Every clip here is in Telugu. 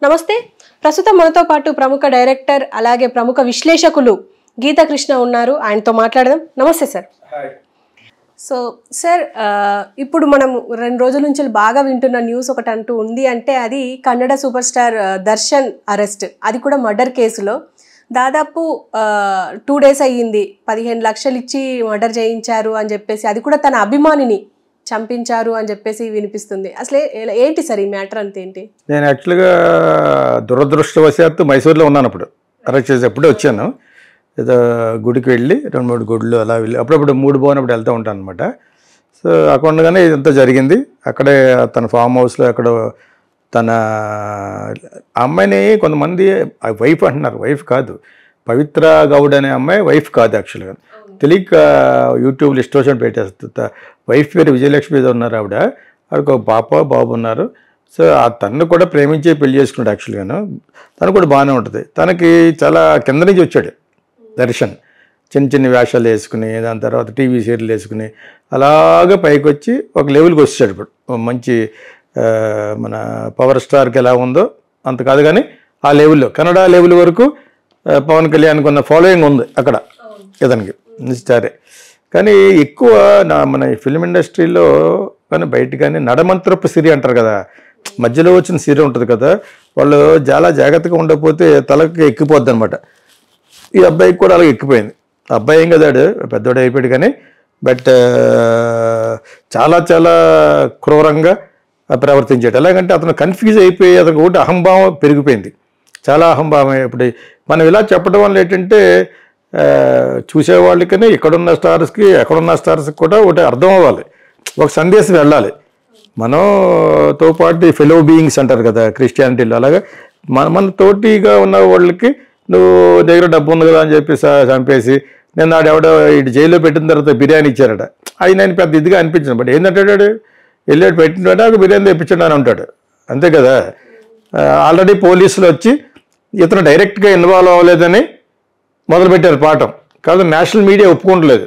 నమస్తే. ప్రస్తుతం మనతో పాటు ప్రముఖ డైరెక్టర్ అలాగే ప్రముఖ విశ్లేషకులు గీతా కృష్ణ ఉన్నారు. ఆయనతో మాట్లాడదాం. నమస్తే సార్. సో సార్, ఇప్పుడు మనం 2 రోజుల నుంచి బాగా వింటున్న న్యూస్ ఒకటి అంటూ ఉంది. అంటే అది Kannada super star Darshan arrest, అది కూడా మర్డర్ కేసులో. దాదాపు 2 days అయ్యింది. 15 లక్షలు ఇచ్చి మర్డర్ చేయించారు అని చెప్పేసి, అది కూడా తన అభిమానిని చంపించారు అని చెప్పేసి వినిపిస్తుంది. అసలు ఏంటి సార్ ఈ మ్యాటర్ అంతేంటి? నేను యాక్చువల్గా దురదృష్టవశాత్తు మైసూర్లో ఉన్నాను. అప్పుడు అరెస్ట్ చేసి ఎప్పుడే వచ్చాను. ఏదో గుడికి వెళ్ళి 2-3 గుడులు అలా వెళ్ళి అప్పుడప్పుడు మూడు పోయినప్పుడు వెళ్తూ ఉంటాను అనమాట. సో అక్కడగానే ఇదంతా జరిగింది. అక్కడే తన ఫామ్ హౌస్లో ఎక్కడో తన అమ్మాయిని కొంతమంది వైఫ్ అంటున్నారు. వైఫ్ కాదు, పవిత్ర గౌడ్ అనే అమ్మాయి వైఫ్ కాదు. యాక్చువల్గా తెలియక యూట్యూబ్లో ఇష్టం పెట్టేస్తుంది. వైఫ్ పేరు విజయలక్ష్మి ఏదో ఉన్నారు. ఆవిడకి ఒక పాప బాబు ఉన్నారు. సో ఆ తను కూడా ప్రేమించి పెళ్లి చేసుకున్నాడు. యాక్చువల్గాను తను కూడా బాగానే ఉంటుంది. తనకి చాలా కింద నుంచి వచ్చాడు దర్శన్. చిన్న చిన్న వేషాలు వేసుకుని, దాని తర్వాత టీవీ సీరియల్ వేసుకుని అలాగే పైకి వచ్చి ఒక లెవెల్కి వచ్చాడు. ఇప్పుడు మంచి మన పవర్ స్టార్కి ఎలా ఉందో అంత కాదు, కానీ ఆ లెవెల్లో కన్నడ లెవెల్ వరకు పవన్ కళ్యాణ్కి ఉన్న ఫాలోయింగ్ ఉంది అక్కడ ఇతనికి స్టారే. కానీ ఎక్కువ మన ఫిల్మ్ ఇండస్ట్రీలో కానీ బయట కానీ నడమంత్రపు సిరి అంటారు కదా, మధ్యలో వచ్చిన సిరి ఉంటుంది కదా, వాళ్ళు చాలా జాగ్రత్తగా ఉండకపోతే తలకి ఎక్కిపోద్ది అనమాట. ఈ అబ్బాయికి కూడా అలాగే ఎక్కిపోయింది. అబ్బాయి ఏం కదాడు, పెద్దోడు అయిపోయాడు. కానీ బట్ చాలా చాలా క్రూరంగా ప్రవర్తించాడు. ఎలాగంటే అతను కన్ఫ్యూజ్ అయిపోయి అతనికి ఒకటి అహంభావం పెరిగిపోయింది, చాలా అహంభావం. ఇప్పుడు మనం ఇలా చెప్పడం వల్ల ఏంటంటే చూసేవాళ్ళకనే ఇక్కడున్న స్టార్స్కి ఎక్కడున్న స్టార్స్కి కూడా ఒకటి అర్థం అవ్వాలి, ఒక సందేశం వెళ్ళాలి. మనతో పాటు ఫెలో బీయింగ్స్ అంటారు కదా క్రిస్టియానిటీలో, అలాగే మన తోటిగా ఉన్న వాళ్ళకి నువ్వు దగ్గర డబ్బు ఉంది కదా అని చెప్పి చంపేసి, నేను నాడెవడో ఇటు జైల్లో పెట్టిన తర్వాత బిర్యానీ ఇచ్చారట. అది నేను పెద్ద ఇదిగా అనిపించింది. బట్ ఏంటంటాడు, వెళ్ళాడు పెట్టినట్టు ఒక బిర్యానీ తెప్పించాడు అని ఉంటాడు, అంతే కదా. ఆల్రెడీ పోలీసులు వచ్చి ఇతను డైరెక్ట్గా ఇన్వాల్వ్ అవ్వలేదని మొదలుపెట్టారు పాఠం. కాదు నేషనల్ మీడియా ఒప్పుకోవట్లేదు.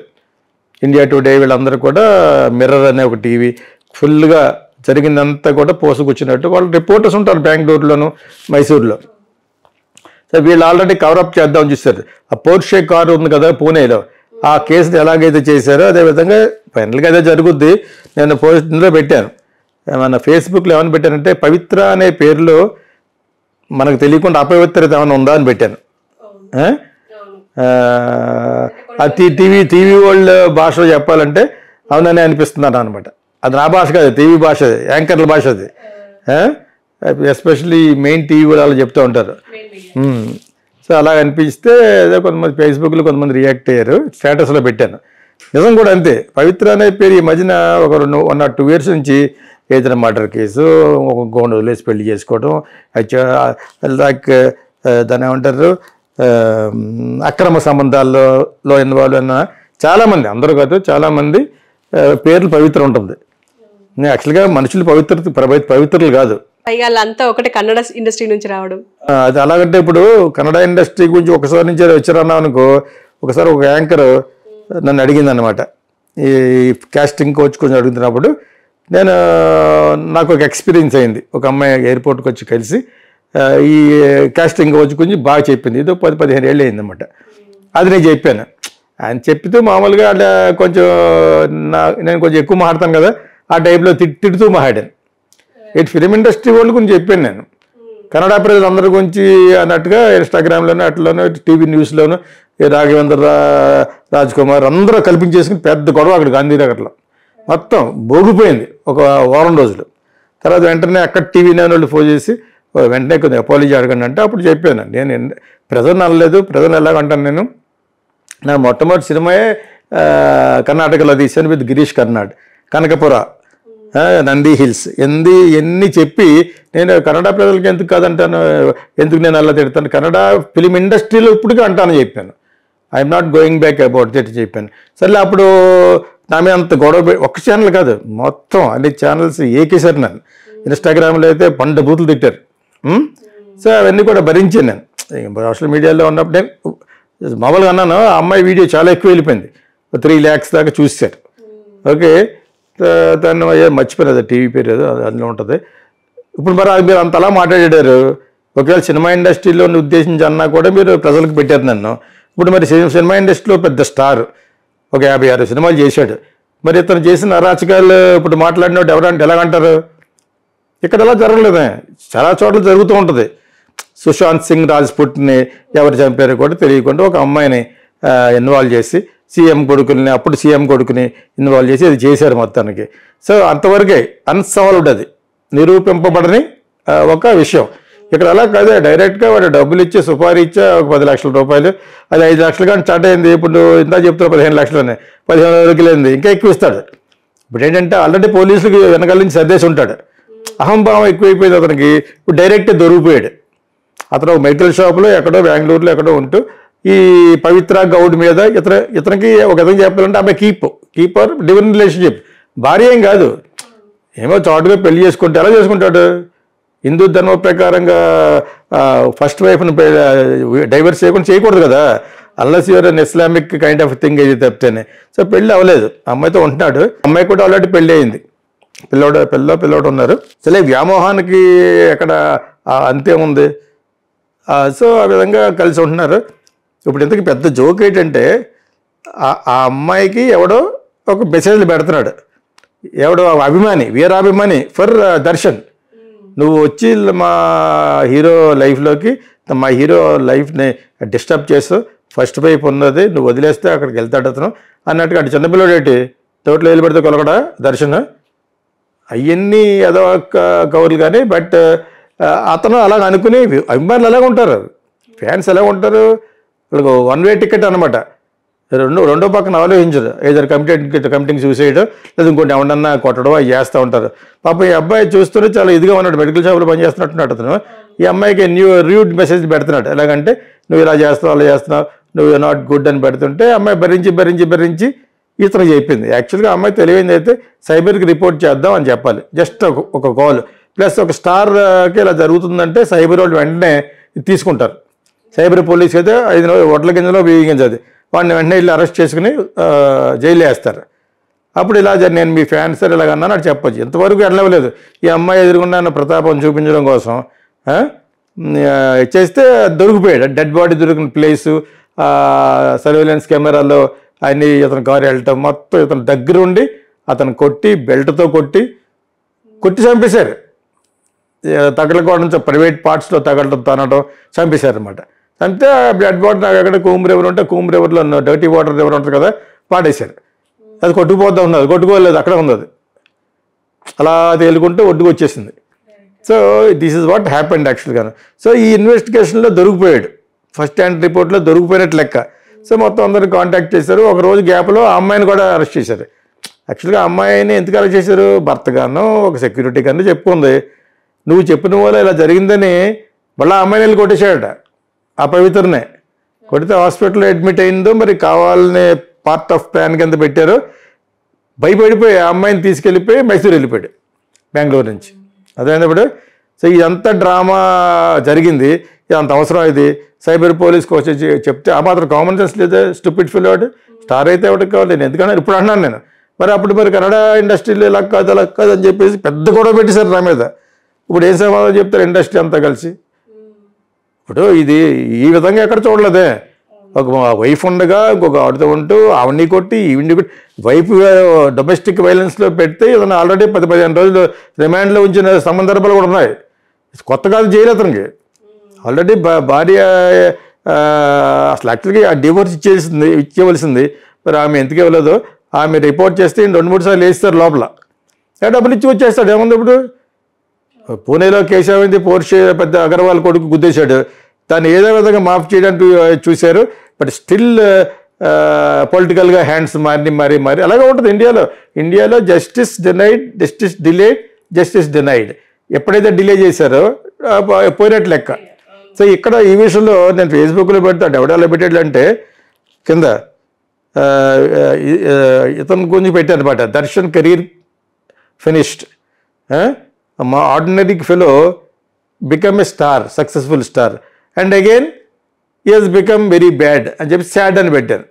ఇండియా టుడే వీళ్ళందరూ కూడా మిర్రర్ అనే ఒక టీవీ ఫుల్గా జరిగిందంతా కూడా పోసుకొచ్చినట్టు వాళ్ళు రిపోర్టర్స్ ఉంటారు బెంగళూరులోను మైసూర్లో. సో వీళ్ళు ఆల్రెడీ కవరప్ చేద్దామని చూస్తారు. ఆ పోర్షే కారు ఉంది కదా పూణేలో, ఆ కేసుని ఎలాగైతే చేశారో అదేవిధంగా ఫైనల్గా అదే జరుగుద్ది. నేను ఇందులో పెట్టాను, మన ఫేస్బుక్లో ఏమైనా పెట్టానంటే పవిత్ర అనే పేరులో మనకు తెలియకుండా అపవిత్రత ఏమైనా ఉందా అని పెట్టాను. అది టీవీ వరల్డ్ భాషలో చెప్పాలంటే అవుననే అనిపిస్తున్నాను అనమాట. అది నా భాష కాదు, టీవీ భాష, యాంకర్ల భాష అది. ఎస్పెషల్లీ మెయిన్ టీవీ వాళ్ళు చెప్తూ ఉంటారు. సో అలా అనిపిస్తే ఏదో కొంతమంది ఫేస్బుక్లో కొంతమంది రియాక్ట్ అయ్యారు, స్టేటస్లో పెట్టాను. నిజం కూడా అంతే. పవిత్ర అనే పేరు ఈ మధ్యన ఒక 1 or 2 years నుంచి ఏదైనా మర్డర్ కేసు, ఒక గోండు వదిలేసి పెళ్లి చేసుకోవడం, లైక్ దాన్ని ఏమంటారు అక్రమ సంబంధాల్లో ఇన్వాల్వ్ అయిన చాలామంది, అందరూ కాదు చాలామంది పేర్లు పవిత్ర ఉంటుంది. యాక్చువల్గా మనుషులు పవిత్రులు కాదు. అంతా ఒకటి కన్నడ ఇండస్ట్రీ నుంచి రావడం అది అలాగంటే ఇప్పుడు కన్నడ ఇండస్ట్రీ గురించి ఒకసారి నుంచి వచ్చారన్నా అనుకో. ఒకసారి ఒక యాంకర్ నన్ను అడిగింది అనమాట, ఈ కాస్టింగ్ కోచ్ కొంచెం అడుగుతున్నప్పుడు నాకు ఒక ఎక్స్పీరియన్స్ అయింది. ఒక అమ్మాయి ఎయిర్పోర్ట్కి వచ్చి కలిసి ఈ కాస్టింగ్ కోచ్ గురించి బాగా చెప్పింది. ఏదో 10-15 ఏళ్ళు అయిందన్నమాట. అది నేను చెప్పాను. ఆయన చెప్పితే మామూలుగా అలా కొంచెం నేను కొంచెం ఎక్కువ మాట్లాడతాను కదా, ఆ టైప్లో తిడుతూ మాట్లాడాను. ఇటు ఫిలిం ఇండస్ట్రీ వాళ్ళ గురించి చెప్పాను నేను, కన్నడ ప్రజలందరి గురించి అన్నట్టుగా ఇన్స్టాగ్రామ్లోనూ అట్లలోనూ టీవీ న్యూస్లోనూ రాఘవేంద్ర రాజ్ కుమార్ అందరూ కల్పించేసుకుని పెద్ద గొడవ అక్కడ గాంధీనగర్లో మొత్తం భోగిపోయింది ఒక వారం రోజులు. తర్వాత వెంటనే అక్కడ టీవీ నైన్ వాళ్ళు ఫోన్ చేసి వెంటనే కొంచెం అపాలజీ అడగండి అంటే అప్పుడు చెప్పాను. నేను ప్రజలను అనలేదు, ప్రజలను ఎలాగంటాను, నేను నా మొట్టమొదటి సినిమాయే కర్ణాటకలో తీశాను విత్ గిరీష్ కర్నాడ్, కనకపుర, నంది హిల్స్, ఎన్ని చెప్పి నేను కన్నడ ప్రజలకి ఎందుకు కాదంటాను, ఎందుకు నేను అలా తిడతాను, కన్నడ ఫిలిం ఇండస్ట్రీలో ఇప్పటికీ అంటాను చెప్పాను. I'm not going back about that చెప్పాను. సరే అప్పుడు నా మీద అంత గొడవ, ఒక్క ఛానల్ కాదు మొత్తం అన్ని ఛానల్స్ ఏకేసారు నన్ను. ఇన్స్టాగ్రామ్లో అయితే పంట బూతులు తిట్టారు. సో అవన్నీ కూడా భరించాను నేను. సోషల్ మీడియాలో ఉన్నప్పుడు నేను మామూలుగా అన్నాను, ఆ అమ్మాయి వీడియో చాలా ఎక్కువ వెళ్ళిపోయింది, 3 lakhs దాకా చూసారు. ఓకే, తను మర్చిపోయినది టీవీ పేరు ఏదో అందులో ఉంటుంది. ఇప్పుడు మరి మీరు అంతలా మాట్లాడారు, ఒకవేళ సినిమా ఇండస్ట్రీలో ఉద్దేశించి అన్నా కూడా మీరు ప్రజలకు పెట్టారు నన్ను. ఇప్పుడు మరి సినిమా ఇండస్ట్రీలో పెద్ద స్టార్, ఒక 56 సినిమాలు చేశాడు. మరి ఇతను చేసిన అరాచకాలు ఇప్పుడు మాట్లాడినట్టు ఎవరంటే ఎలాగంటారు? ఇక్కడ ఎలా జరగలేదే, చాలా చోట్ల జరుగుతూ ఉంటుంది. సుశాంత్ సింగ్ రాజ్పుట్ని ఎవరు చంపారో కూడా తెలియకుండా ఒక అమ్మాయిని ఇన్వాల్వ్ చేసి అప్పుడు సీఎం కొడుకుని ఇన్వాల్వ్ చేసి అది చేశారు మొత్తానికి. సో అంతవరకే అన్సాల్వ్డ్, అది నిరూపింపబడని ఒక విషయం. ఇక్కడ అలా కాదే, డైరెక్ట్గా వాడు డబ్బులు ఇచ్చి సుపారీ ఇచ్చా ఒక 10 లక్షల రూపాయలు, అది 5 లక్షలు కానీ స్టార్ట్ అయింది. ఇప్పుడు ఇంత చెప్తున్నా 15 లక్షలని, 15 వరకు లేనిది ఇంకా ఎక్కువ ఇస్తాడు. ఇప్పుడు ఏంటంటే ఆల్రెడీ పోలీసులకు వెనకాల నుంచి సర్దేసి ఉంటాడు. అహంభావం ఎక్కువైపోయింది అతనికి. ఇప్పుడు డైరెక్ట్గా దొరికిపోయాడు. అతను ఒక మెడికల్ షాప్లో ఎక్కడో బెంగళూరులో ఎక్కడో ఉంటూ ఈ పవిత్ర గౌడ్ మీద ఇతనికి ఒక విధంగా చెప్పాలంటే ఆమె కీపర్ డివైన్ రిలేషన్షిప్, భార్య ఏం కాదు, ఏమో చాటుగా పెళ్లి చేసుకుంటే ఎలా చేసుకుంటాడు? హిందూ ధర్మ ప్రకారంగా ఫస్ట్ వైఫ్ని డైవర్స్ చేయకూడదు కదా, unless your an Islamic kind of thing ఇది తప్పితేనే. సో పెళ్ళి అవ్వలేదు, అమ్మాయితో ఉంటున్నాడు. అమ్మాయి కూడా ఆల్రెడీ పెళ్ళి అయింది, పిల్లోడు ఉన్నారు. సరే వ్యామోహానికి ఎక్కడ అంతే ఉంది. సో ఆ విధంగా కలిసి ఉంటున్నారు. ఇప్పుడు ఇంతకీ పెద్ద జోక్ ఏంటంటే ఆ అమ్మాయికి ఎవడో ఒక మెసేజ్లు పెడుతున్నాడు, ఎవడో అభిమాని, వీరాభిమాని ఫర్ దర్శన్, నువ్వు వచ్చి మా హీరో లైఫ్ని డిస్టర్బ్ చేస్తూ ఫస్ట్ వైపు ఉన్నది నువ్వు వదిలేస్తే అక్కడికి వెళ్తాడు అతను అన్నట్టుగా. అటు చిన్నపిల్లడు ఏంటి తోటలో వెళ్ళి పెడితే కొలకడా దర్శన్, అవన్నీ ఏదో కవర్లు కానీ. బట్ అతను అలాగ అనుకుని అభిమానులు ఎలాగ ఉంటారు, ఫ్యాన్స్ ఎలాగ ఉంటారు, వాళ్ళకి 1 వే టికెట్ అనమాట. రెండో పక్కన ఆలోచించరు, ఏదో కమిటింగ్ సూసైడ్ లేదా ఇంకోటి ఎవరన్నా కొట్టడం అవి చేస్తూ ఉంటారు. పాపం ఈ అబ్బాయి చూస్తూనే చాలా ఇదిగా ఉన్నాడు, మెడికల్ షాప్లో పనిచేస్తున్నట్టున్నాడు అతను. ఈ అమ్మాయికి ర్యూడ్ మెసేజ్ పెడుతున్నాడు, ఎలాగంటే నువ్వు ఇలా చేస్తావు అలా చేస్తున్నావు, నువ్వు నాట్ గుడ్ అని పెడుతుంటే అమ్మాయి భరించి ఇతను చెప్పింది. యాక్చువల్గా అమ్మాయి తెలియనిది అయితే సైబర్కి రిపోర్ట్ చేద్దాం అని చెప్పాలి, జస్ట్ ఒక కాల్. ప్లస్ ఒక స్టార్కి ఇలా జరుగుతుందంటే సైబర్ వాళ్ళు వెంటనే తీసుకుంటారు. సైబర్ పోలీస్ అయితే 5 ఒట్ల గింజలో బియ్యం గింజ, అది వాడిని వెంటనే వెళ్ళి అరెస్ట్ చేసుకుని జైలు వేస్తారు. అప్పుడు ఇలా నేను మీ ఫ్యాన్స్ సార్ ఇలాగన్నా నాకు చెప్పచ్చు. ఇంతవరకు వెళ్ళలేదు. ఈ అమ్మాయి ఎదురుకుండా ప్రతాపం చూపించడం కోసం చేస్తే దొరికిపోయాడు. డెడ్ బాడీ దొరికిన ప్లేసు, సర్వేలెన్స్ కెమెరాలో అన్ని ఇతను కారు వెళ్ళటం మొత్తం ఇతను దగ్గర ఉండి అతను బెల్ట్తో కొట్టి చంపేశారు. తగలకోవడం ప్రైవేట్ పార్ట్స్లో తగలటం తనడం చంపేశారు అనమాట. అంతే బ్లడ్ బాడీ నాకు ఎక్కడ కూమ్ రివర్ ఉంటే కూమ్ రివర్లో డర్టీ వాటర్ రివర్ ఉంటుంది కదా, పాడేశారు. అది కొట్టుకుపోతా ఉన్నది, కొట్టుకోలేదు, అక్కడ ఉంది. అది అలా తేలుకుంటూ ఒడ్డుకు వచ్చేసింది. So this is what happened యాక్చువల్గా. సో ఈ ఇన్వెస్టిగేషన్లో దొరికిపోయాడు, ఫస్ట్ హ్యాండ్ రిపోర్ట్లో దొరికిపోయినట్టు లెక్క. సో మొత్తం అందరిని కాంటాక్ట్ చేశారు. ఒక రోజు గ్యాప్లో ఆ అమ్మాయిని కూడా అరెస్ట్ చేశారు. యాక్చువల్గా అమ్మాయిని ఎందుకు అరెస్ట్ చేశారు? భర్తగానో ఒక సెక్యూరిటీ గానో చెప్పుకుంది. నువ్వు చెప్పిన వల్ల ఇలా జరిగిందని మళ్ళీ ఆ అమ్మాయిని వెళ్ళి కొట్టేశాడట. ఆ పవిత్రనే కొడితే హాస్పిటల్లో అడ్మిట్ అయిందో మరి కావాలని పార్ట్ ఆఫ్ ప్లాన్ కింద పెట్టారు. భయపడిపోయి ఆ అమ్మాయిని తీసుకెళ్ళిపోయి మైసూరు వెళ్ళిపోయాడు బెంగళూరు నుంచి. అదేనప్పుడు సో ఇదంతా డ్రామా జరిగింది. అంత అవసరం ఇది సైబర్ పోలీస్కి వచ్చి చెప్తే ఆ మాత్రం కామన్ సెన్స్ లేదా? స్టూపిడ్ ఫీల్ అవ్వడు. స్టార్ అయితే ఎవరికి కావాలి? నేను ఎందుకన్నా ఇప్పుడు అన్నాను నేను. మరి కన్నడ ఇండస్ట్రీలో ఇలా కాదు అని చెప్పేసి పెద్ద గొడవ పెట్టేశారు నా మీద. ఇప్పుడు ఏం సమాధానం చెప్తారు ఇండస్ట్రీ అంతా కలిసి? ఇప్పుడు ఇది ఈ విధంగా ఎక్కడ చూడలేదే. ఒక వైఫ్ ఉండగా ఇంకొక ఆడుతూ ఉంటూ ఆవిడ్ని కొట్టి ఈవిడ్ని కొట్టి వైఫ్ డొమెస్టిక్ వైలెన్స్లో పెడితే ఇతను ఆల్రెడీ 10-15 రోజులు రిమాండ్లో ఉంచిన సందర్భాలు కూడా ఉన్నాయి. కొత్త కాదు జైలు అతనికి. ఆల్రెడీ భార్య అసలు యాక్చువల్గా డివోర్స్ ఇచ్చేవలసింది. మరి ఆమె ఎందుకు ఇవ్వలేదో ఆమె రిపోర్ట్ చేస్తే 2-3 సార్లు వేస్తారు లోపల. డబ్బులు ఇచ్చి వచ్చేస్తాడు. ఏముంది ఇప్పుడు? పూణేలో కేశవింది పోర్షే పెద్ద అగర్వాల్ కొడుకు గుద్దేశాడు. దాన్ని ఏదో విధంగా మాఫ్ చేయడానికి చూశారు. బట్ స్టిల్ పొలిటికల్గా హ్యాండ్స్ మారి అలాగే ఉంటుంది ఇండియాలో జస్టిస్ డిలేడ్ జస్టిస్ డినైడ్. ఎప్పుడైతే డిలే చేశారో పోయినట్టు లెక్క. సో ఇక్కడ ఈ విషయంలో నేను ఫేస్బుక్లో పెడతాను. ఎవడెలా పెట్టాడు అంటే కింద ఇతని గురించి పెట్టాను అనమాట. దర్శన్ కెరీర్ ఫినిష్డ్, మా ordinary fellow become a star, successful star, and again he has become very bad అని చెప్పి సాడ్ అని పెట్టాను.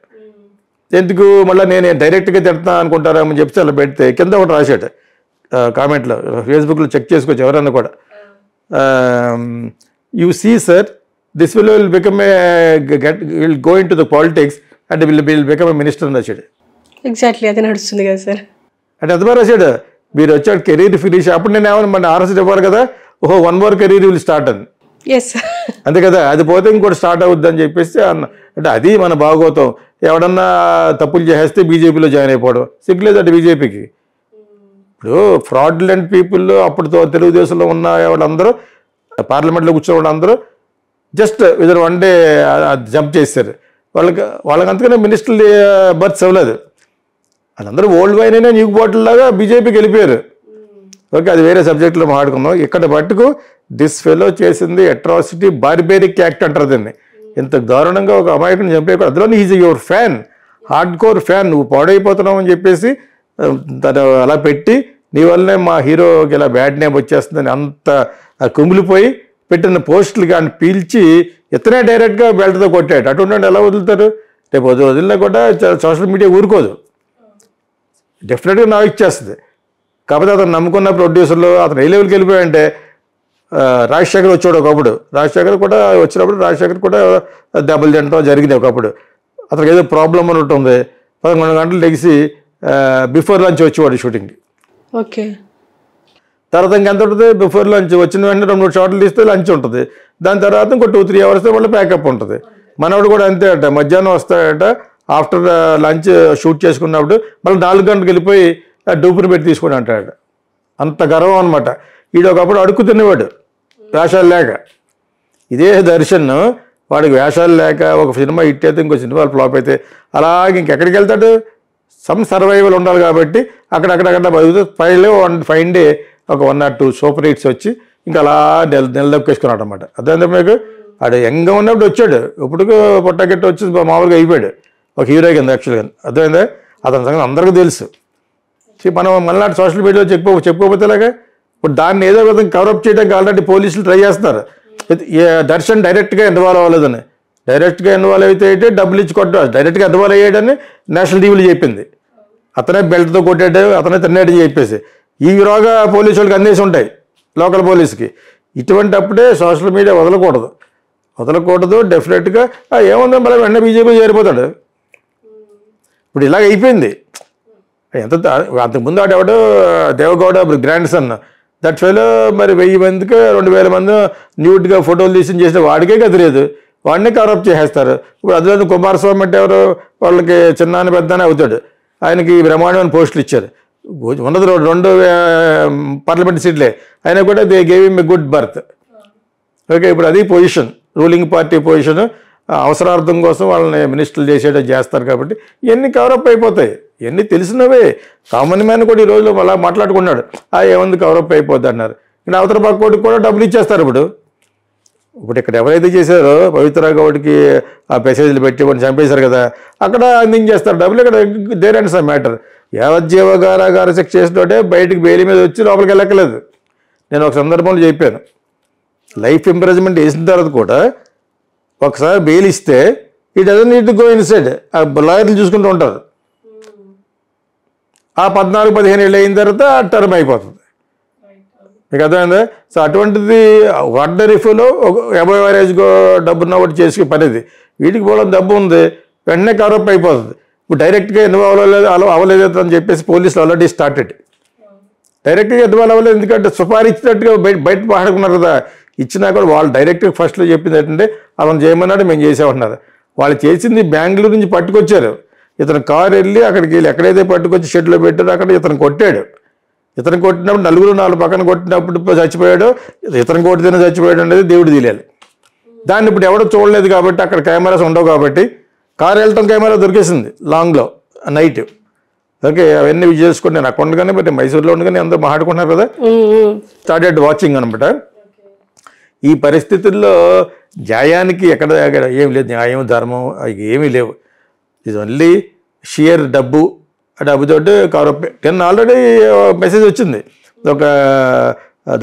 ఎందుకు మళ్ళీ నేను డైరెక్ట్గా తిడతా అనుకుంటారేమని చెప్పి అలా పెడితే కింద ఒకటి రాశాడు కామెంట్లో. ఫేస్బుక్లో చెక్ చేసుకోవచ్చు ఎవరన్నా కూడా. You see sir this will become will go into the politics and will become a minister అని వచ్చాడు. ఎగ్జాక్ట్లీ అదే నడుస్తుంది కదా సార్. అంటే ఎంత బాగా రాశాడు, మీరు వచ్చాడు కెరీర్ ఫినిష్. అప్పుడు నేను ఏమన్నా మన ఆర్ఎస్ ఇవ్వాలి కదా, ఓహో 1 more కెరీర్ విల్ స్టార్ట్ అని. ఎస్ అంతే కదా, అది పోతే ఇంకోటి స్టార్ట్ అవుద్ది అని చెప్పేసి అంటే అది మన భాగవతం. ఎవడన్నా తప్పులు చేసేస్తే బీజేపీలో జాయిన్ అయిపోవడం సిగ్గులేదు అంటే బీజేపీకి. ఇప్పుడు ఫ్రాడ్లెంట్ పీపుల్ అప్పుడు తెలుగుదేశంలో ఉన్న వాళ్ళందరూ పార్లమెంట్లో కూర్చున్న వాళ్ళందరూ జస్ట్ విదర్ 1 day జంప్ చేశారు. వాళ్ళకి అంతకనే మినిస్టర్ బర్త్స్ అవ్వలేదు. వాళ్ళందరూ ఓల్డ్ వైన్ అయినా న్యూ బాటిల్ లాగా బీజేపీకి వెళ్ళిపోయారు. ఓకే, అది వేరే సబ్జెక్ట్లో మాట్లాడుకుందాం. ఇక్కడ మట్టుకు దిస్ ఫెలో చేసింది అట్రాసిటీ, బార్బేరిక్ యాక్ట్ అంటారు దీన్ని. ఇంత దారుణంగా ఒక అమాయకుని చంపేయకూడదు. అందులో is your fan, hard core fan. నువ్వు పాడైపోతున్నావు అని చెప్పేసి తను అలా పెట్టి నీ వల్లనే మా హీరోకి ఇలా బ్యాడ్ నేమ్ వచ్చేస్తుందని అంత కుమిలిపోయి పెట్టిన పోస్టులు కానీ పీల్చి ఇతనే డైరెక్ట్గా బెల్ట్తో కొట్టాడు. అటువంటి ఎలా వదులుతారు? రేపు వదిలినా కూడా సోషల్ మీడియా ఊరుకోదు, డెఫినెట్గా నాకు ఇచ్చేస్తుంది. కాకపోతే అతను నమ్ముకున్న ప్రొడ్యూసర్లు అతను ఏ లెవెల్కి వెళ్ళిపోయాయంటే, రాజశేఖర్ వచ్చాడు ఒకప్పుడు. రాజశేఖర్ కూడా వచ్చినప్పుడు రాజశేఖర్ కూడా దెబ్బలు తినడం జరిగింది ఒకప్పుడు. అతనికి ఏదో ప్రాబ్లం అని ఉంటుంది. 11 గంటలు లెగిసి బిఫోర్ లంచ్ వచ్చేవాడు షూటింగ్కి. ఓకే, తర్వాత ఇంకెంత ఉంటుంది? బిఫోర్ లంచ్ వచ్చిన వెంటనే 2-3 షాట్లు తీస్తే లంచ్ ఉంటుంది. దాని తర్వాత ఇంకో 2-3 hours మళ్ళీ ప్యాకప్ ఉంటుంది. మనవాడు కూడా అంతే అట, మధ్యాహ్నం వస్తాడట. ఆఫ్టర్ లంచ్ షూట్ చేసుకున్నప్పుడు మళ్ళీ 4 గంటలకు వెళ్ళిపోయి డూపుని పెట్టి తీసుకొని అంటాడు. అంత గర్వం అనమాట. వీడు ఒకప్పుడు అడుక్కు తినేవాడు వేషాలు లేక. ఇదే దర్శన్ వాడికి వేషాలు లేక ఒక సినిమా హిట్ అయితే ఇంకో సినిమాలు ఫ్లాప్ అయితే అలాగే ఇంకెక్కడికి వెళ్తాడు? సమ్ సర్వైవల్ ఉండాలి కాబట్టి అక్కడక్కడ బతుకుతూ ఫైన్ డే ఒక 1 or 2 సూపర్ హిట్స్ వచ్చి ఇంకా అలా నిలదొక్కేసుకున్నాడు అనమాట. అదే మీకు వాడు యంగ్గా ఉన్నప్పుడు వచ్చాడు, ఇప్పుడు పొట్టకెట్ట వచ్చి మామూలుగా అయిపోయాడు ఒక హీరో కింద యాక్చువల్గా. అర్థమైందా? అతని సంగతి అందరికీ తెలుసు. మనం మళ్ళీ సోషల్ మీడియాలో చెప్పుకోకపోతే ఇలాగా ఇప్పుడు దాన్ని ఏదో విధంగా కవరప్ చేయడానికి ఆల్రెడీ పోలీసులు ట్రై చేస్తున్నారు. దర్శన్ డైరెక్ట్గా ఇన్వాల్వ్ అవ్వలేదని. డైరెక్ట్గా ఇన్వాల్వ్ అయితే డబ్బులు ఇచ్చి కొట్టాడు. డైరెక్ట్గా ఇన్వాల్వ్ అయ్యాడని నేషనల్ టీవీలో చెప్పింది. అతనే బెల్ట్తో కొట్టాడు, అతనే తిన్నాడని చెప్పేసి ఈ విరోగా పోలీసు వాళ్ళకి అందేసి ఉంటాయి లోకల్ పోలీసుకి. ఇటువంటి అప్పుడే సోషల్ మీడియా వదలకూడదు. డెఫినెట్గా ఏముందో మళ్ళీ వెంటనే బీజేపీ చేరిపోతాడు. ఇప్పుడు ఇలాగ అయిపోయింది. ఎంత అంతకుముందు ఆడెవడో Deve Gowda grand son that fellow మరి 1000 మందికి 2000 మంది న్యూట్గా ఫోటోలు తీసి చేసిన వాడికే గదిలేదు, వాడిని కవరప్ చేసేస్తారు. ఇప్పుడు అదే కుమారస్వామి అంటే ఎవరు వాళ్ళకి చిన్నాన్న పెద్దానే అవుతాడు. ఆయనకి బ్రహ్మాండమైన పోస్టులు ఇచ్చారు. ఉన్నది 2 పార్లమెంట్ సీట్లే, అయినా కూడా they gave him a good birth. Okay, ఇప్పుడు అది పొజిషన్, రూలింగ్ పార్టీ పొజిషన్. అవసరార్థం కోసం వాళ్ళని మినిస్టర్లు చేసేటట్టు చేస్తారు కాబట్టి ఇవన్నీ కవరప్ అయిపోతాయి. ఇవన్నీ తెలిసినవే. కామన్ మ్యాన్ కూడా ఈ రోజులో అలా మాట్లాడుకున్నాడు, ఏముంది కవరప్ అయిపోద్ది అన్నారు. ఇక్కడ అవతల పక్కోడికి కూడా డబ్బులు ఇచ్చేస్తారు. ఇప్పుడు ఇక్కడ ఎవరైతే చేశారో పవిత్ర గౌడ్కి ఆ మెసేజ్లు పెట్టి కొన్ని చంపేశారు కదా, అక్కడ అందించేస్తారు డబ్బులు. ఇక్కడ దేర్ అండ్ సమ్ మ్యాటర్. యావజ్జీవ కారాగార శిక్ష చేసినోటే బయటికి బెయిల్ మీద వచ్చి లోపలికి వెళ్ళక్కలేదు. నేను ఒక సందర్భంలో చెప్పాను, లైఫ్ ఇంప్రిజన్మెంట్ వేసిన తర్వాత కూడా ఒకసారి బెయిల్ ఇస్తే ఈ doesn't need to go inside. ఆ లాయర్లు చూసుకుంటూ ఉంటారు. ఆ 14-15 ఏళ్ళు అయిన తర్వాత టర్మ్ అయిపోతుంది. మీకు అర్థమైందా? సో అటువంటిది ఆర్డినరీ ఫోలో అబోవ్ యావరేజ్గా డబ్బున్న ఒకటి చేసి పనేది. వీటికి పోవడం డబ్బు ఉంది, వెంటనే కవరప్ అయిపోతుంది. ఇప్పుడు డైరెక్ట్గా ఇన్వాల్వ్ అవ్వలేదు అని చెప్పేసి పోలీసులు ఆల్రెడీ స్టార్టెడ్. డైరెక్ట్గా ఇన్వాల్వ్ అవ్వలేదు, ఎందుకంటే సుపారీ ఇచ్చినట్టుగా బయట మాట్లాడుకున్నారు కదా. ఇచ్చినా కూడా వాళ్ళు డైరెక్ట్గా ఫస్ట్లో చెప్పింది ఏంటంటే అతను చేయమన్నాడు, మేము చేసామన్నారు. వాళ్ళు చేసింది బెంగళూరు నుంచి పట్టుకొచ్చారు. ఇతను కారు వెళ్ళి అక్కడికి వెళ్ళి ఎక్కడైతే పట్టుకొచ్చి షెడ్లో పెట్టారో అక్కడ ఇతను కొట్టాడు. ఇతను కొట్టినప్పుడు 4 పక్కన కొట్టినప్పుడు చచ్చిపోయాడు, ఇతను కొట్టితేనే చచ్చిపోయాడు అనేది దేవుడు తెలియాలి. దాన్ని ఇప్పుడు ఎవడో చూడలేదు కాబట్టి అక్కడ కెమెరాస్ ఉండవు కాబట్టి కారు వెళ్ళటం కెమెరా దొరికేసింది లాంగ్లో నైట్. ఓకే, అవన్నీ చేసుకుని నేను అక్కడ ఉండగానే బట్ మైసూరులో ఉండగానే అందరూ మాట్లాడుకుంటున్నారు కదా, స్టార్టెడ్ వాచింగ్ అనమాట. ఈ పరిస్థితుల్లో న్యాయానికి ఎక్కడ ఏమి లేదు, న్యాయం ధర్మం ఏమీ లేవు. ఇది ఓన్లీ షియర్ డబ్బు. ఆ డబ్బుతోటి కవరప్. ఆల్రెడీ మెసేజ్ వచ్చింది ఒక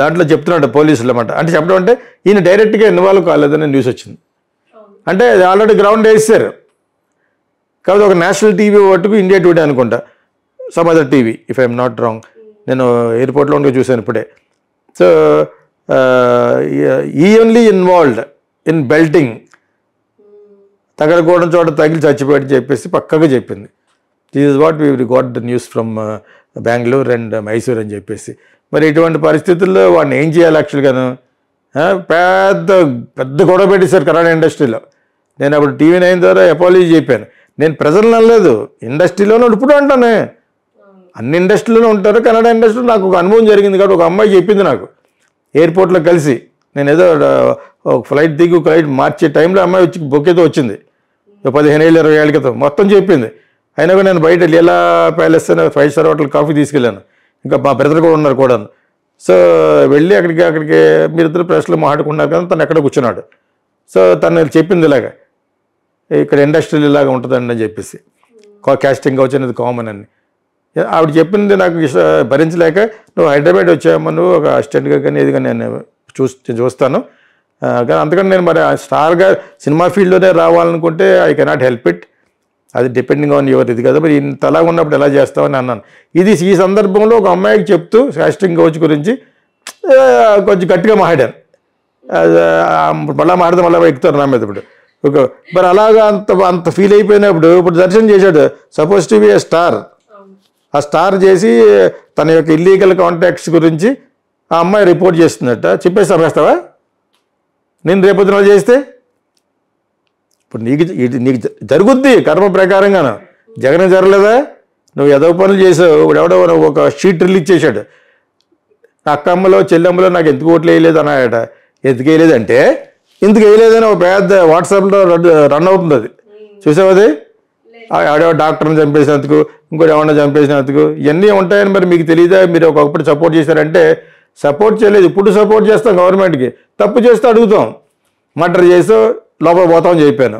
దాంట్లో చెప్తున్నాడు పోలీసులు అన్నమాట. అంటే చెప్పడం అంటే ఈయన డైరెక్ట్గా ఇన్వాల్వ్ కాలేదని న్యూస్ వచ్చింది. అంటే ఆల్రెడీ గ్రౌండ్ వేసారు కాబట్టి ఒక నేషనల్ టీవీ ఒకటికి ఇండియా టుడే అనుకుంటా, some other TV if I'm not wrong. నేను ఎయిర్పోర్ట్లో ఉండి చూశాను ఇప్పుడే. సో ఈవెన్లీ ఇన్వాల్వ్డ్ ఇన్ బెల్టింగ్, తగలకూడని చోట తగిలి చచ్చిపోయాడు చెప్పేసి పక్కగా చెప్పింది. This is what we got the news from Bengaluru and Mysore అని చెప్పేసి. మరి ఇటువంటి పరిస్థితుల్లో వాడిని ఏం చేయాలి యాక్చువల్గాను? పెద్ద పెద్ద గొడవ పెట్టేశారు కన్నడ ఇండస్ట్రీలో. నేను అప్పుడు టీవీ 9 ద్వారా అపాలజీ చెప్పాను. నేను ప్రజలను అనలేదు, ఇండస్ట్రీలోనే ఇప్పుడు అంటానే, అన్ని ఇండస్ట్రీలోనే ఉంటారు. కన్నడ ఇండస్ట్రీలో నాకు ఒక అనుభవం జరిగింది కాబట్టి ఒక అమ్మాయి చెప్పింది నాకు ఎయిర్పోర్ట్లో కలిసి. నేను ఏదో ఒక ఫ్లైట్ దిగి ఫ్లైట్ మార్చే టైంలో అమ్మాయి వచ్చి బొకేతో వచ్చింది 15 ఏళ్ళు 20 ఏళ్ళ క్రితం. మొత్తం చెప్పింది. అయినా కూడా నేను బయట లీలా ప్యాలెస్ అని 5 స్టార్ హోటల్ కాఫీ తీసుకెళ్ళాను. ఇంకా మా బ్రదర్ కూడా ఉన్నారు కూడా. సో వెళ్ళి అక్కడికి మీరిద్దరు ప్రెస్లో మాట్లాడుకున్నారు కదా, తను ఎక్కడ కూర్చున్నాడు. సో తను చెప్పింది ఇలాగ, ఇక్కడ ఇండస్ట్రీలు ఇలాగ ఉంటుందండి అని చెప్పేసి, క్యాస్టింగ్ కౌచ్ అనేది కామన్ అని. ఆవిడ చెప్పింది నాకు భరించలేక, నువ్వు హైదరాబాద్ వచ్చామో, నువ్వు ఒక అసిస్టెంట్గా కానీ ఏది కానీ నేను చూస్తాను కానీ అంతకని నేను మరి స్టార్గా సినిమా ఫీల్డ్లోనే రావాలనుకుంటే ఐ కెనాట్ హెల్ప్ ఇట్, అది డిపెండింగ్ ఆన్ యువర్ ఇది కదా, మరి ఇంతలా ఉన్నప్పుడు ఎలా చేస్తామని అన్నాను. ఈ సందర్భంలో ఒక అమ్మాయికి చెప్తూ కాస్టింగ్ కౌచ్ గురించి కొంచెం గట్టిగా మాట్లాడాను. మళ్ళీ మాట్లాడితే మళ్ళీ ఎక్కుతారు నా మీద ఇప్పుడు. ఓకే, మరి అలాగా అంత ఫీల్ అయిపోయినప్పుడు ఇప్పుడు దర్శనం చేశాడు, suppose to be A star. ఆ స్టార్ చేసి తన యొక్క ఇల్లీగల్ కాంటాక్ట్స్ గురించి ఆ అమ్మాయి రిపోర్ట్ చేస్తుందట. చెప్పేసి చంపేస్తావా నేను రేపొద్దున చేస్తే? ఇప్పుడు నీకు జరుగుద్ది కర్మ ప్రకారంగాను. జగన్ జరగలేదా? నువ్వు ఏదో పనులు చేసావు. ఇప్పుడు ఎవడో ఒక షీట్ రిలీజ్ చేశాడు, అక్కమ్మలో చెల్లెమ్మలో నాకు ఎందుకు ఓట్లు వేయలేదు అన్నాడట. ఎందుకు వేయలేదంటే ఎందుకు వేయలేదని ఒక పెద్ద వాట్సాప్లో రన్ అవుతుంది. అది చూసావు? అది ఆడేవో డాక్టర్ని చంపేసినందుకు, ఇంకోటి ఏమన్నా చంపేసినందుకు, ఇవన్నీ ఉంటాయని మరి మీకు తెలియదా? మీరు ఒకప్పుడు సపోర్ట్ చేశారంటే సపోర్ట్ చేయలేదు, ఇప్పుడు సపోర్ట్ చేస్తాం గవర్నమెంట్కి. తప్పు చేస్తే అడుగుతాం, మర్డర్ చేసో లోపల పోతామని చెప్పాను.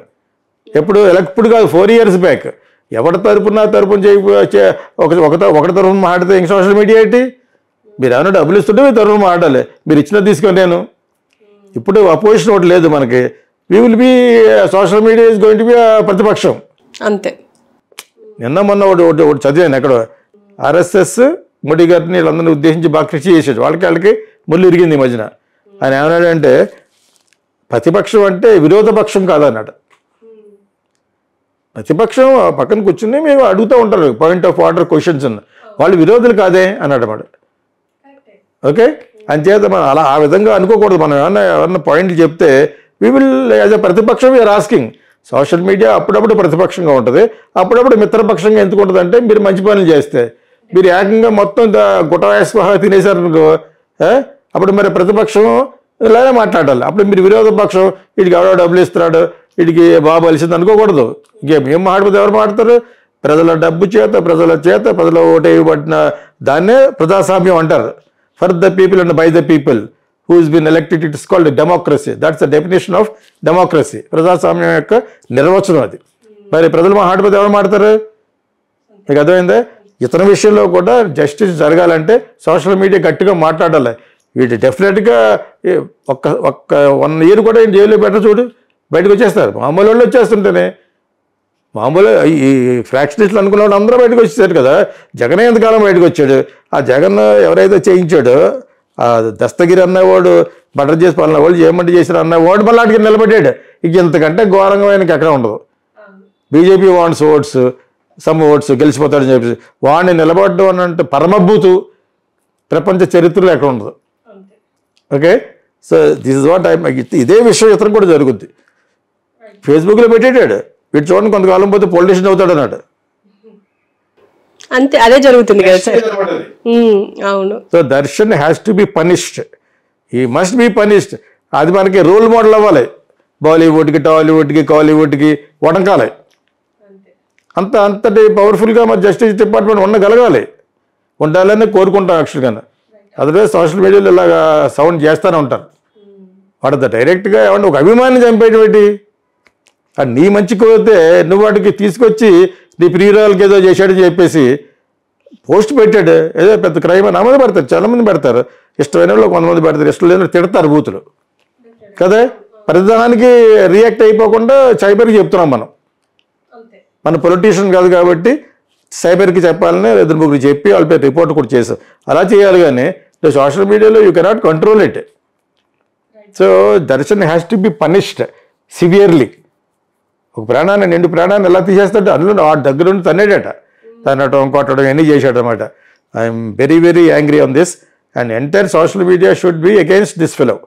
ఇప్పుడు కాదు 4 years బ్యాక్. ఎవరి తరపున ఒకటి తరపున మాట్లాడితే ఇంక సోషల్ మీడియా ఏంటి? మీరు ఏమైనా డబ్బులు ఇస్తుంటే మీరు తరపున మాట్లాడాలి, మీరు ఇచ్చినది తీసుకొని నేను. ఇప్పుడు అపోజిషన్ ఒకటి లేదు మనకి. We will be social media is going to be ప్రతిపక్షం అంతే. నిన్న మొన్న ఒకటి చదివాను ఎక్కడో, ఆర్ఎస్ఎస్ మోడీ గారిని వీళ్ళందరినీ ఉద్దేశించి బాగా కృషి చేసాడు. వాళ్ళకి ముళ్ళు ఇరిగింది ఈ మధ్యన. ఆయన ఏమన్నాడంటే ప్రతిపక్షం అంటే విరోధ పక్షం కాదన్నాడు. ప్రతిపక్షం పక్కన కూర్చుని మేము అడుగుతూ ఉంటారు పాయింట్ ఆఫ్ ఆర్డర్ క్వశ్చన్స్ అన్న, వాళ్ళు విరోధులు కాదే అన్నాడు అన్నమాట. ఓకే, అంచేత మనం అలా ఆ విధంగా అనుకోకూడదు. మనం ఎవరన్నా పాయింట్లు చెప్తే వీ విల్ యాజ్ ఎ ప్రతిపక్షం వీఆర్ ఆస్కింగ్. సోషల్ మీడియా అప్పుడప్పుడు ప్రతిపక్షంగా ఉంటుంది, అప్పుడప్పుడు మిత్రపక్షంగా ఎందుకు ఉంటుంది అంటే మీరు మంచి పనులు చేస్తే. మీరు ఏకంగా మొత్తం గుటవాయస్వాహ తినేశారనుకో, అప్పుడు మరి ప్రతిపక్షం ఇలానే మాట్లాడాలి. అప్పుడు మీరు విరోధ పక్షం, వీడికి ఎవడో డబ్బులు ఇస్తున్నాడు, వీడికి బాబు కలిసింది అనుకోకూడదు. ఇంకేం మాట్లాడితే ఎవరు మాట్లాడతారు? ప్రజల డబ్బు చేత ప్రజల ఓటు వేయబడిన దాన్నే ప్రజాస్వామ్యం అంటారు. For the people and by the people who has been elected, it is called democracy. That's the definition of democracy. ప్రజాస్వామ్యం యొక్క నిర్వచనం అది. మరి ప్రజలు మాట్లాడిపోతే ఎవరు మాట్లాడతారు? మీకు అర్థమైందా? ఇతర విషయంలో కూడా జస్టిస్ జరగాలంటే సోషల్ మీడియా గట్టిగా మాట్లాడాలి. వీటి డెఫినెట్గా ఒక్క 1 year కూడా జైల్లో పెట్ట చూడు, బయటకు వచ్చేస్తారు. మామూలు వాళ్ళు వచ్చేస్తుంటేనే, మామూలు ఈ ఫ్రాక్షనిస్టులు అనుకున్న వాళ్ళు అందరూ బయటకు వచ్చేసారు కదా. జగన్ ఎంతకాలం బయటకు వచ్చాడు? ఆ జగన్ ఎవరైతే చేయించాడో, ఆ దస్తగిరి అన్నవాడు మర్డర్ చేసి పలానా వాళ్ళు ఏమంటే చేశారు అన్నవాడు మళ్ళీ అడిగి నిలబడ్డాడు. ఇక ఇంతకంటే ఘోరంగా ఆయనకి ఎక్కడ ఉండదు. BJP once votes, some votes గెలిచిపోతాడని చెప్పేసి వాడిని నిలబడడం అని అంటే పరమభూతు ప్రపంచ చరిత్రలో ఎక్కడ ఉండదు. Okay, so this is what ఇదే విషయం ఇతరం కూడా జరుగుద్ది. ఫేస్బుక్లో పెట్టేటాడు, వీటి చూడండి కొంతకాలం పోతే పొలిటీషియన్ అవుతాడు అన్నాడు. అంతే, అదే జరుగుతుంది కదా సార్. అవును. So Darshan has to be punished, ఈ మస్ట్ బి పనిష్డ్. అది మనకి రోల్ మోడల్ అవ్వాలి. బాలీవుడ్కి, టాలీవుడ్కి, కాలీవుడ్కి వడకాలి. అంతటి పవర్ఫుల్గా మరి జస్టిస్ డిపార్ట్మెంట్ ఉండగలగాలి, ఉండాలని కోరుకుంటాం యాక్చువల్గా. అదర్వైజ్ సోషల్ మీడియాలో ఇలాగా సౌండ్ చేస్తూనే ఉంటారు. వాడు డైరెక్ట్గా ఏమన్నా ఒక అభిమాని చంపేటువంటి నీ మంచి కోరితే నువ్వు వాటికి తీసుకొచ్చి నీ ప్రియురాలకి ఏదో చేశాడని చెప్పేసి పోస్ట్ పెట్టాడు. ఏదో పెద్ద క్రైమ్ అని అమలు పెడతారు, చాలామంది పెడతారు. ఇష్టమైన వాళ్ళు కొంతమంది పెడతారు, ఇష్టం లేని తిడతారు బూతులు కదా. ప్రతిదానికి రియాక్ట్ అయిపోకుండా సైబర్కి చెప్తున్నాం మనం. మన పొలిటీషియన్ కాదు కాబట్టి సైబర్కి చెప్పాలని 2-3 చెప్పి వాళ్ళపై రిపోర్ట్ కూడా చేసాం. అలా చేయాలి కానీ సోషల్ మీడియాలో you cannot control it. So Darshan has to be punished severely. ఒక ప్రాణాన్ని, 2 ప్రాణాన్ని ఎలా తీసేస్తాడు? అందులో ఆ దగ్గర ఉండి తన్నాడట, తనటం కొట్టడం అన్నీ చేశాడు అనమాట. I'm very very angry on this, and entire social media should be against this fellow.